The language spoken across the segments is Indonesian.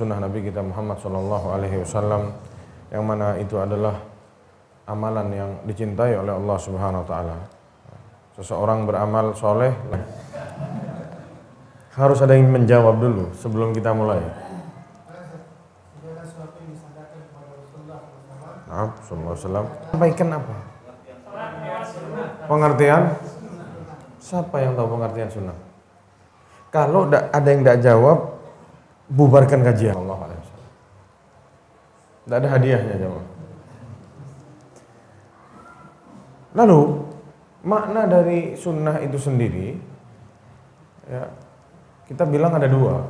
sunnah Nabi kita Muhammad SAW, yang mana itu adalah amalan yang dicintai oleh Allah Subhanahu Wa Taala. Seseorang beramal soleh harus ada yang menjawab dulu sebelum kita mulai. Sallallahu alaihi wasallam. Sampaikan apa? Pengertian? Siapa yang tahu pengertian sunnah? Kalau ada yang tidak jawab, bubarkan kajian. Sallallahu alaihi wasallam. Tidak ada hadiahnya, jemaah. Lalu makna dari sunnah itu sendiri, ya, kita bilang ada dua.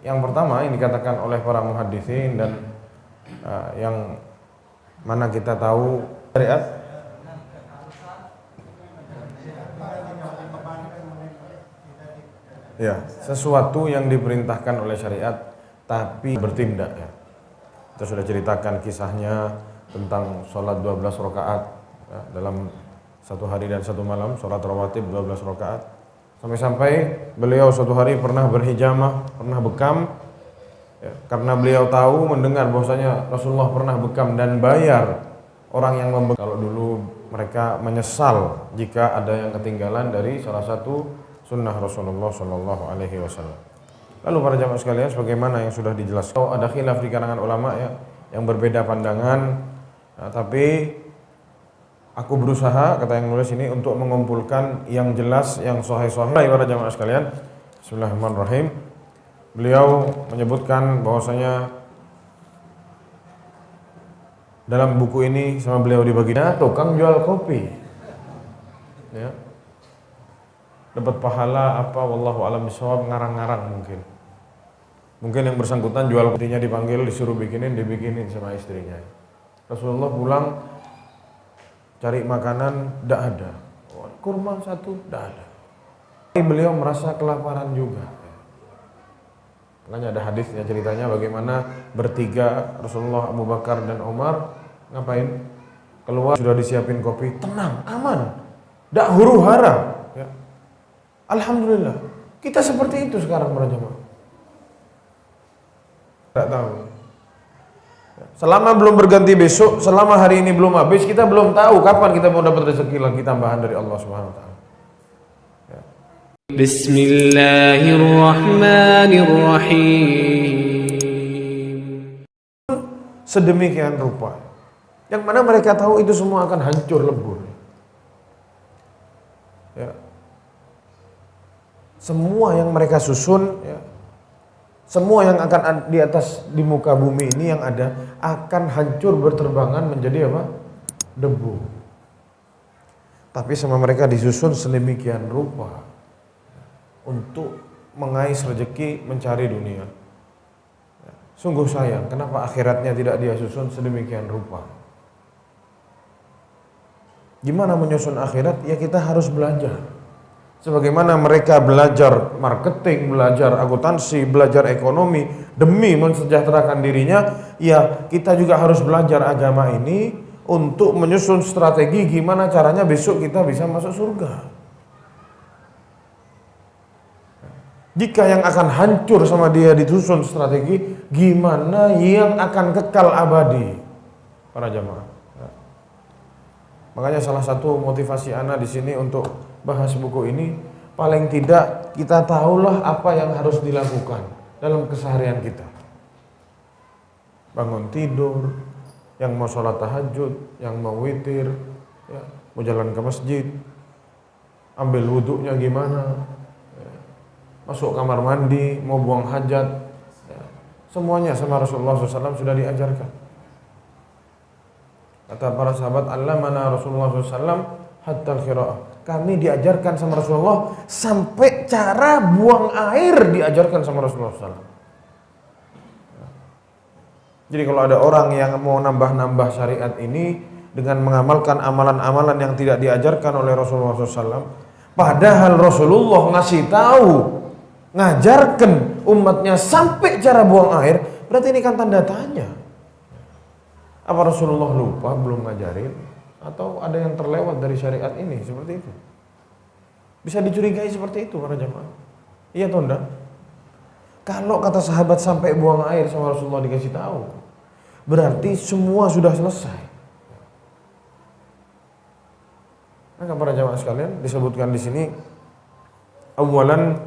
Yang pertama yang dikatakan oleh para muhaddisin dan yang mana kita tahu syariat, ya, sesuatu yang diperintahkan oleh syariat tapi bertindak, ya. Kita sudah ceritakan kisahnya tentang sholat 12 rakaat, ya, dalam satu hari dan satu malam, sholat rawatib 12 rakaat. Sampai-sampai beliau suatu hari pernah berhijamah, pernah bekam, ya, karena beliau tahu mendengar bahwasanya Rasulullah pernah bekam dan bayar orang yang membekam. Kalau dulu mereka menyesal jika ada yang ketinggalan dari salah satu sunnah Rasulullah Shallallahu Alaihi Wasallam. Lalu para jamaah sekalian, sebagaimana yang sudah dijelaskan, ada khilaf di kalangan ulama, ya, yang berbeda pandangan. Nah, tapi aku berusaha, kata yang nulis ini, untuk mengumpulkan yang jelas, yang sahih-sahih. Para jamaah sekalian, Bismillahirrahmanirrahim. Beliau menyebutkan bahwasanya dalam buku ini sama beliau dibaginya tukang jual kopi, ya, dapat pahala apa, wallahu alam bisawab, ngarang-ngarang mungkin yang bersangkutan jual kopinya dipanggil, disuruh dibikinin sama istrinya. Rasulullah pulang cari makanan, tidak ada. Kurma satu, tidak ada. Beliau merasa kelaparan juga. Makanya ada hadisnya, ceritanya bagaimana bertiga, Rasulullah, Abu Bakar dan Umar, ngapain? Keluar, sudah disiapin kopi, tenang, aman, tidak huru-hara, ya. Alhamdulillah, kita seperti itu sekarang para jemaah. Tidak tahu. Selama belum berganti besok, selama hari ini belum habis, kita belum tahu kapan kita mau dapat rezeki lagi tambahan dari Allah Subhanahu Wa Taala. Ya. Bismillahirrahmanirrahim. Sedemikian rupa, yang mana mereka tahu itu semua akan hancur lebur. Ya. Semua yang mereka susun, ya, semua yang akan di atas di muka bumi ini yang ada akan hancur berterbangan menjadi apa? Debu. Tapi sama mereka disusun sedemikian rupa untuk mengais rezeki, mencari dunia. Sungguh sayang, kenapa akhiratnya tidak dia susun sedemikian rupa? Gimana menyusun akhirat? Ya kita harus belajar. Sebagaimana mereka belajar marketing, belajar akuntansi, belajar ekonomi demi mensejahterakan dirinya, ya kita juga harus belajar agama ini untuk menyusun strategi gimana caranya besok kita bisa masuk surga. Jika yang akan hancur sama dia disusun strategi, gimana yang akan kekal abadi, para jamaah. Makanya salah satu motivasi ana di sini untuk bahas buku ini, paling tidak kita tahulah apa yang harus dilakukan dalam keseharian kita. Bangun tidur, yang mau sholat tahajud, yang mau witir, ya, mau jalan ke masjid, ambil wudhunya gimana, ya, masuk kamar mandi, mau buang hajat, ya, semuanya sama Rasulullah SAW sudah diajarkan. Kata para sahabat, allamana Rasulullah SAW hatta al-qira'ah. Kami diajarkan sama Rasulullah sampai cara buang air diajarkan sama Rasulullah SAW. Jadi kalau ada orang yang mau nambah-nambah syariat ini dengan mengamalkan amalan-amalan yang tidak diajarkan oleh Rasulullah SAW, padahal Rasulullah ngasih tahu, ngajarkan umatnya sampai cara buang air, berarti ini kan tanda tanya. Apa Rasulullah lupa belum ngajarin, atau ada yang terlewat dari syariat ini? Seperti itu. Bisa dicurigai seperti itu para jamaah. Iya atau enggak? Kalau kata sahabat sampai buang air sama Rasulullah dikasih tahu, berarti semua sudah selesai. Maka para jamaah sekalian, disebutkan di sini awalan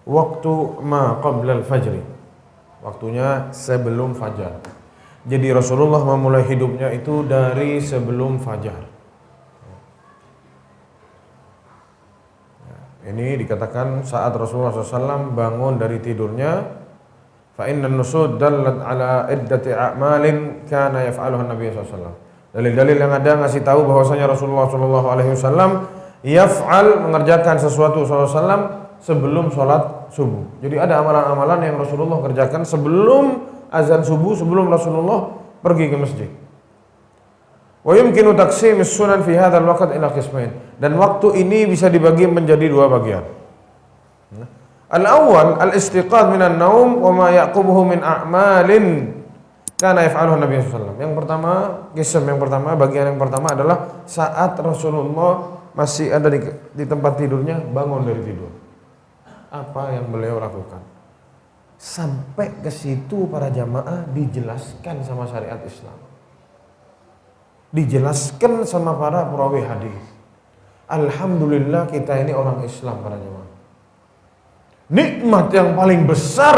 waktu ma qabla al-fajri. Waktunya sebelum fajar. Jadi Rasulullah memulai hidupnya itu dari sebelum fajar. Ini dikatakan saat Rasulullah SAW bangun dari tidurnya, fa inna an-nusud dallat ala iddati a'malin kana yaf'aluha an-nabiy SAW. Dalil-dalil yang ada ngasih tahu bahwasanya Rasulullah SAW yaf'al, mengerjakan sesuatu SAW sebelum sholat subuh. Jadi ada amalan-amalan yang Rasulullah kerjakan sebelum azan subuh, sebelum Rasulullah pergi ke masjid. Wa yumkinu taqsimis sunan fi hadzal waqt ila qismain. Dan waktu ini bisa dibagi menjadi dua bagian. Al-awwal al-istiqadh minan naum wa ma yaqubuhu min a'malin kana yaf'aluhu Nabi sallallahu alaihi wasallam. Yang pertama, qism yang pertama, bagian yang pertama adalah saat Rasulullah masih ada di tempat tidurnya, bangun dari tidur. Apa yang beliau lakukan? Sampai ke situ para jamaah dijelaskan sama syariat Islam. Dijelaskan sama para perawi hadis. Alhamdulillah kita ini orang Islam para jamaah. Nikmat yang paling besar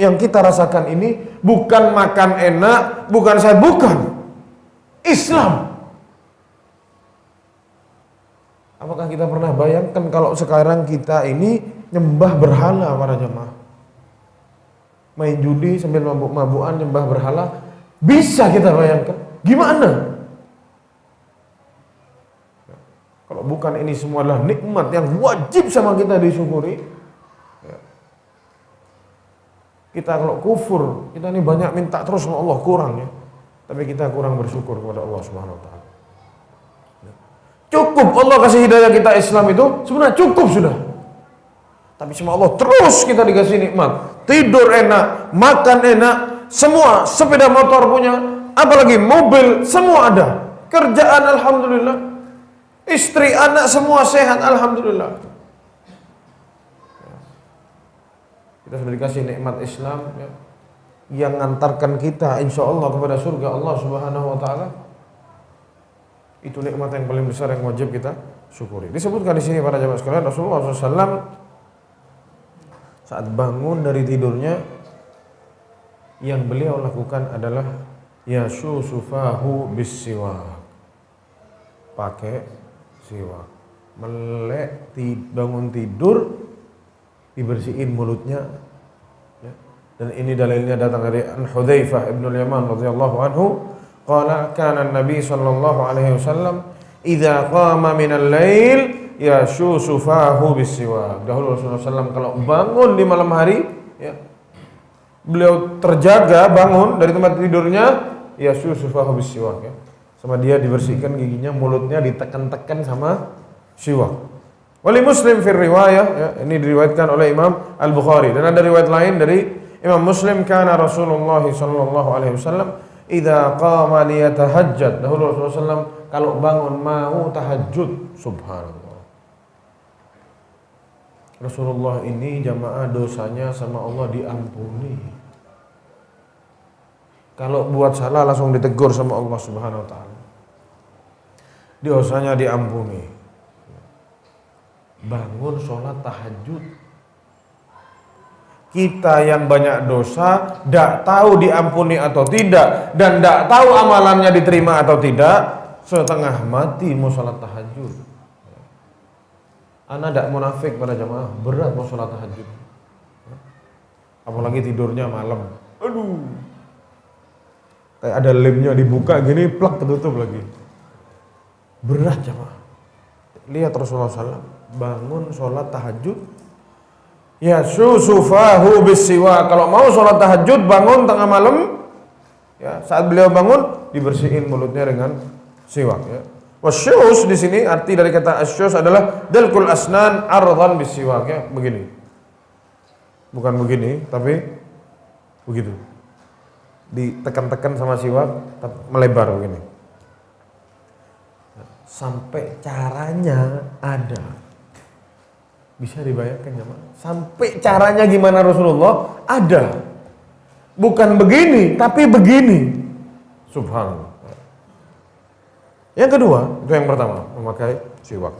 yang kita rasakan ini bukan makan enak, bukan sehat, bukan. Islam. Apakah kita pernah bayangkan kalau sekarang kita ini nyembah berhala para jamaah? Main judi sambil mabuk-mabukan, nyembah berhala, bisa kita bayangkan? Gimana? Kalau bukan ini semua adalah nikmat yang wajib sama kita disyukuri. Kita kalau kufur, kita ini banyak minta terus sama Allah, kurang ya. Tapi kita kurang bersyukur kepada Allah Subhanahu wa taala. Cukup Allah kasih hidayah kita Islam itu sebenarnya cukup sudah. Tapi sama Allah terus kita dikasih nikmat, tidur enak, makan enak, semua, sepeda motor punya, apalagi mobil, semua ada. Kerjaan alhamdulillah, istri, anak semua sehat alhamdulillah. Kita sudah dikasih nikmat Islam ya, yang mengantarkan kita insya Allah kepada surga Allah Subhanahu wa taala. Itu nikmat yang paling besar yang wajib kita syukuri. Disebutkan di sini para jamaah sekalian, Rasulullah SAW saat bangun dari tidurnya, yang beliau lakukan adalah yasusufahu bis-siwak. Pakai siwak. Melek bangun tidur, dibersihin mulutnya. Ya. Dan ini dalilnya datang dari Hudzaifah ibn al-Yaman radhiyallahu anhu, qala kana an-nabi sallallahu alaihi wasallam idza qama min al-lail yasusufahu bis-siwak. Dahulu Rasulullah SAW kalau bangun di malam hari, ya, beliau terjaga bangun dari tempat tidurnya, yasusufahu bis-siwak, ya. Sama dia dibersihkan giginya, mulutnya ditekan-tekan sama siwak. Wali Muslim fi riwayah, ya, ini diriwayatkan oleh Imam Al-Bukhari, dan ada riwayat lain dari Imam Muslim, kana Rasulullah sallallahu alaihi wasallam idza qama liyatahajjad. Dahulu Rasulullah SAW kalau bangun mau tahajud, subhanallah. Rasulullah ini jamaah dosanya sama Allah diampuni. Kalau buat salah langsung ditegur sama Allah Subhanahu wa taala. Dosanya diampuni. Bangun sholat tahajud. Kita yang banyak dosa, tidak tahu diampuni atau tidak, dan tidak tahu amalannya diterima atau tidak, setengah mati mau sholat tahajud. Ana tidak munafik pada jamaah, berat mau sholat tahajud. Apalagi tidurnya malam. Aduh. Kayak ada lemnya dibuka gini, plak ketutup lagi. Berat jamaah. Lihat Rasulullah SAW bangun sholat tahajud. Ya susufahu bis-siwak. Kalau mau sholat tahajud bangun tengah malam, ya, saat beliau bangun dibersihin mulutnya dengan siwak, ya. Wasyus di sini arti dari kata asyus adalah dalkul asnan ardan bis-siwak, ya, begini. Bukan begini, tapi begitu. Ditekan-tekan sama siwak, melebar begini. Sampai caranya ada. Bisa dibayangkan jemaah. Sampai caranya gimana Rasulullah ada. Bukan begini, tapi begini. Subhanallah. Yang kedua, itu yang pertama, memakai siwak.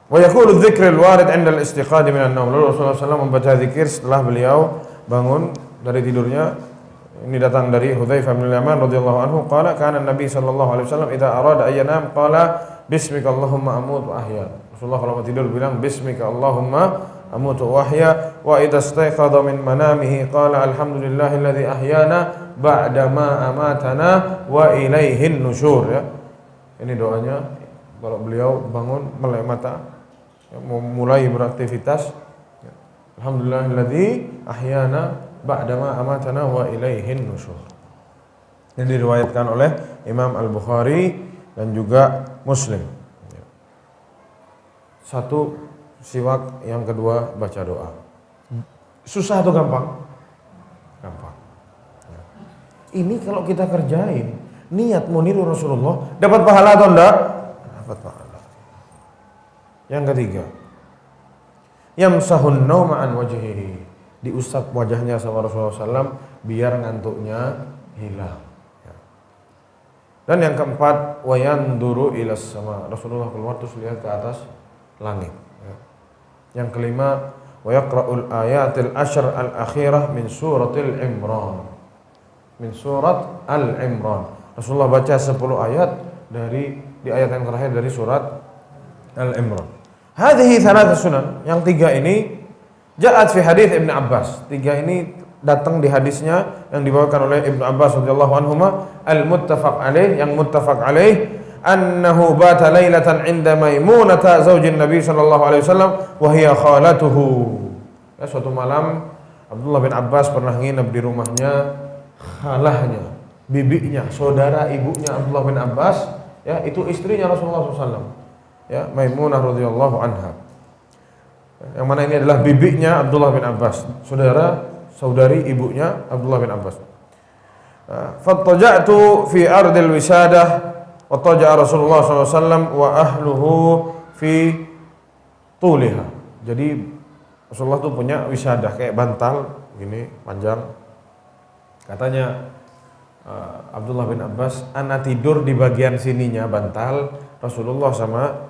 Wa yaqulu dzikrul warid 'inda al-istiqadi minan naum. Lalu Rasulullah SAW membaca zikir setelah beliau bangun dari tidurnya. Ini datang dari Hudzaifah bin Yaman radhiyallahu anhu, qala kana Nabi sallallahu alaihi wasallam idza arada an yanam qala bismika Allahumma amutu wa ahya. Rasulullah kalau mau tidur bilang bismika Allahumma amutu wa ahya, wa idza istayqadha min manamihi qala alhamdulillahilladzi ahyana ba'da ma amatana wa ilaihin nusyur ya. Ini doanya kalau beliau bangun melek mata ya, mulai beraktivitas ya. Alhamdulillahilladzi ahyana ba'dama amatana wa ilaihin nusyur. Yang diriwayatkan oleh Imam Al-Bukhari dan juga Muslim. Satu siwak, yang kedua baca doa. Susah atau gampang? Gampang. Ini kalau kita kerjain, niat mau niru Rasulullah, dapat pahala atau enggak? Dapat pahala. Yang ketiga, yamsahun nauma an wajhihi. Diusap wajahnya sama Rasulullah SAW biar ngantuknya hilang. Dan yang keempat, wayanduru ilas sama. Rasulullah keluar terus lihat ke atas langit. Yang kelima, wayaqra'ul ayatil ashr al-akhirah min suratil Imran. Min surat Al-Imran. Rasulullah baca 10 ayat di ayat yang terakhir dari surat Al-Imran. Hadhihi thalath sunan. Yang tiga ini ja'at fi hadits Ibnu Abbas. Tiga ini datang di hadisnya yang dibawakan oleh Ibnu Abbas radhiyallahu anhuma al-muttafaq alaih, yang muttafaq alaih annahu bata lailatan 'inda Maimunah zaujin Nabi sallallahu alaihi wasallam wa hiya khalatuhu. Ya, suatu malam Abdullah bin Abbas pernah nginep di rumahnya khalahnya, bibinya, saudara ibunya Abdullah bin Abbas, ya, itu istrinya Rasulullah SAW. Ya, Maimunah radhiyallahu anha. Yang mana ini adalah bibinya Abdullah bin Abbas, saudari ibunya Abdullah bin Abbas. Fattaja'tu fi ardil wisadah wa taja'a Rasulullah SAW wa ahluhu fi tuliha. Jadi Rasulullah tuh punya wisadah kayak bantal gini panjang. Katanya Abdullah bin Abbas, ana tidur di bagian sininya bantal, Rasulullah sama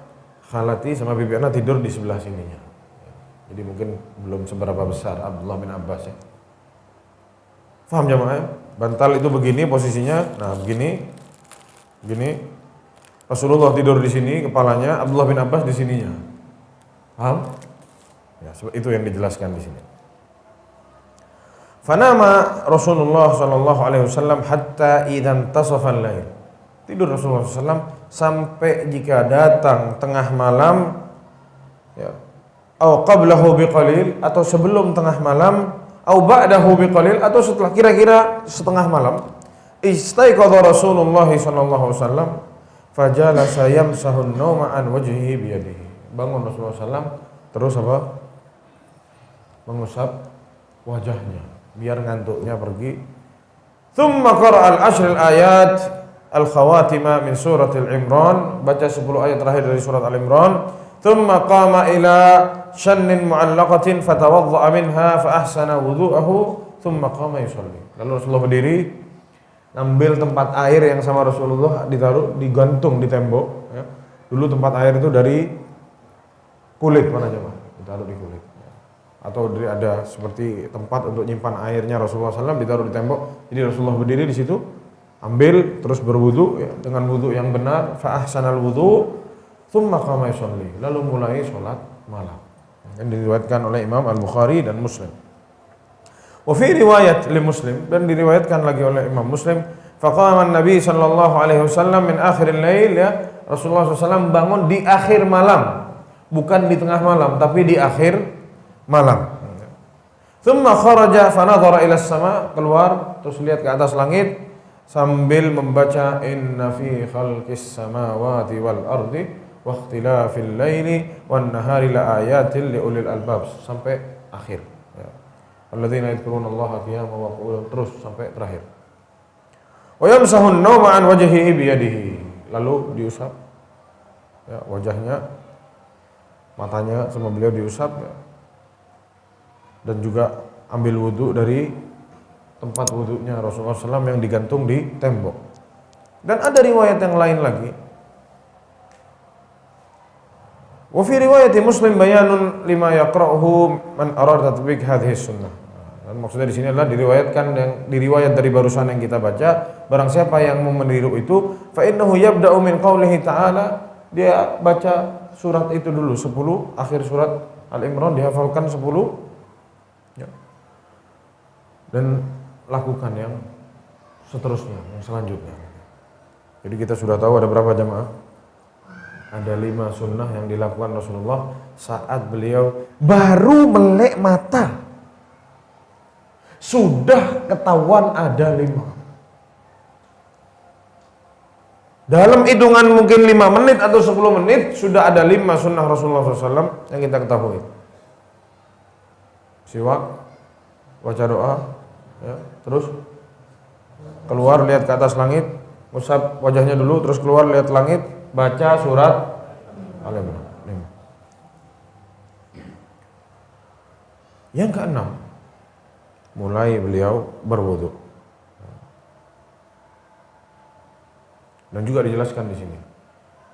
khalati sama bibi ana tidur di sebelah sininya. Jadi mungkin belum seberapa besar Abdullah bin Abbas ya. Faham jemaah? Bantal itu begini posisinya, nah begini. Rasulullah tidur di sini kepalanya, Abdullah bin Abbas di sininya. Paham? Ya, itu yang dijelaskan di sini. Fanama Rasulullah sallallahu alaihi wasallam hatta idzan tasafal lail. Tidur Rasulullah SAW sampai jika datang tengah malam ya. Au qablahu biqalil, atau sebelum tengah malam, au ba'dahu biqalil, atau setelah kira-kira setengah malam. Istaiqadha Rasulullah sallallahu alaihi wasallam fajalasa yamsahu an-nawma an wajhihi biyadihi. Bangun Rasulullah SAW terus apa? Mengusap wajahnya biar ngantuknya pergi. Tsumma qara'a al-ashr al-ayat al-khawatimah min surat Al-Imran, baca 10 ayat terakhir dari surat Al-Imran. Tsumma qama ila shannin mu'allaqatin fatawadda'a minha fa ahsana wudhu'ahu tsumma qama yusalli. Lalu Rasulullah berdiri, ngambil tempat air yang sama Rasulullah ditaruh digantung di tembok ya. Dulu tempat air itu dari kulit mana coba? Ditaruh di kulit. Atau dari ada seperti tempat untuk nyimpan airnya Rasulullah SAW ditaruh di tembok. Jadi Rasulullah berdiri di situ, ambil terus berwudu ya, dengan wudu yang benar, fa ahsanal wudhu tsumma qama yusalli, lalu mulai salat malam. Yang diriwayatkan oleh Imam Al-Bukhari dan Muslim. Wa fi riwayat li Muslim, dan diriwayatkan lagi oleh Imam Muslim, faqama an-nabi sallallahu alaihi wasallam min akhiril lail ya. Rasulullah SAW bangun di akhir malam, bukan di tengah malam, tapi di akhir malam. Tsumma kharaja fa nadhara ila as-sama, keluar terus lihat ke atas langit sambil membaca inna fi khalqis samawati wal ardi wa ikhtilafil laili wan nahari la ayatin li ulil albab sampai akhir ya. Alladzina yadhkurunallaha qiyaman wa qu'udan, terus sampai terakhir. Wa yamsahun nawma an wajhihi bi yadihi, lalu diusap ya, wajahnya matanya sama beliau diusap ya. Dan juga ambil wudhu dari tempat wudhunya Rasulullah SAW yang digantung di tembok. Dan ada riwayat yang lain lagi. Wa fi riwayat Muslim bayanun lima yaqra'uhu man arada tatbiq hadhihi sunnah. Dan maksudnya di sini adalah diriwayatkan yang diriwayat dari barusan yang kita baca, barang siapa yang mau meniru itu, fa innahu yabda'u min qaulihi ta'ala, dia baca surat itu dulu 10, akhir surat Al-Imran dihafalkan 10 ya. Dan lakukan yang seterusnya, yang selanjutnya. Jadi kita sudah tahu ada berapa jamaah? Ada 5 sunnah yang dilakukan Rasulullah saat beliau baru melek mata. Sudah ketahuan ada 5. Dalam hitungan mungkin 5 menit atau 10 menit sudah ada 5 sunnah Rasulullah SAW yang kita ketahui. Siwak, baca doa, ya, terus keluar lihat ke atas langit, usap wajahnya dulu, terus keluar lihat langit, baca surat Al-Imran. Yang keenam, mulai beliau berwudu. Dan juga dijelaskan di sini.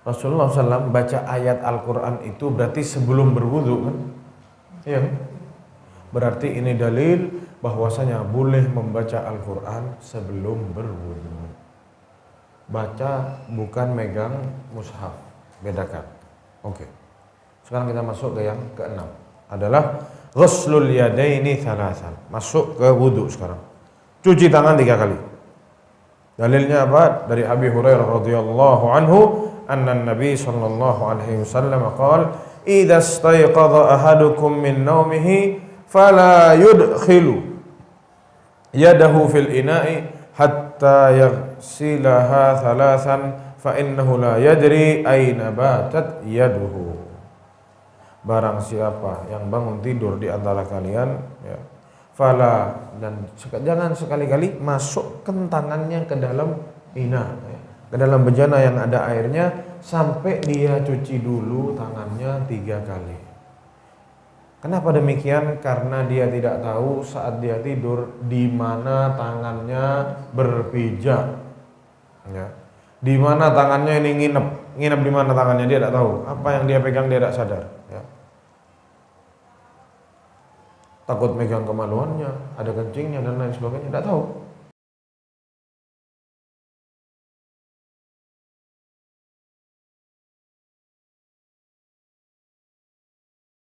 Rasulullah SAW baca ayat Al-Quran itu berarti sebelum berwudu kan? Iya. Berarti ini dalil bahwasanya boleh membaca Al-Quran sebelum berwudu. Baca bukan megang mushaf, bedakan. Oke. Sekarang kita masuk ke yang keenam. Adalah ghuslul yadaini thalathan. Masuk ke wudu sekarang. Cuci tangan 3 kali. Dalilnya apa? Dari Abi Hurairah radhiyallahu anhu, anna Nabi sallallahu alaihi wasallam qala, "Idza istayqadha ahadukum min naumihi fala yudkhilu yadahu fil ina'i hatta yaghsilaha thalathan fa innahu la yadri aina batat yaduhu." Barang siapa yang bangun tidur di antara kalian, ya, fala, dan jangan sekali-kali masukkan tangannya ke dalam ina, ya, ke dalam bejana yang ada airnya sampai dia cuci dulu tangannya 3 kali. Kenapa demikian? Karena dia tidak tahu saat dia tidur di mana tangannya berpijak, ya. Di mana tangannya ini nginep di mana tangannya dia tidak tahu. Apa yang dia pegang dia tidak sadar, ya. Takut megang kemaluannya, ada kencingnya dan lain sebagainya, tidak tahu.